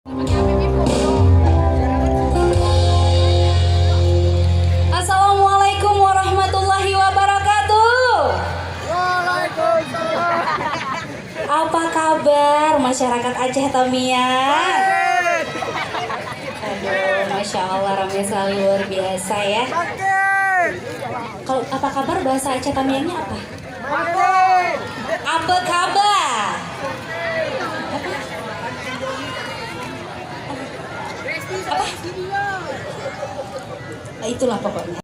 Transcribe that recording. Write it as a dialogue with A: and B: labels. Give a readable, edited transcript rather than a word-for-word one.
A: Assalamualaikum warahmatullahi wabarakatuh.
B: Waalaikumsalam.
A: Apa kabar masyarakat Aceh Tamiang? Aduh, Masya Allah, ramai sekali, luar biasa ya. Kalau apa kabar bahasa Aceh Tamiangnya apa? Apa kabar? Apa? Itulah pokoknya.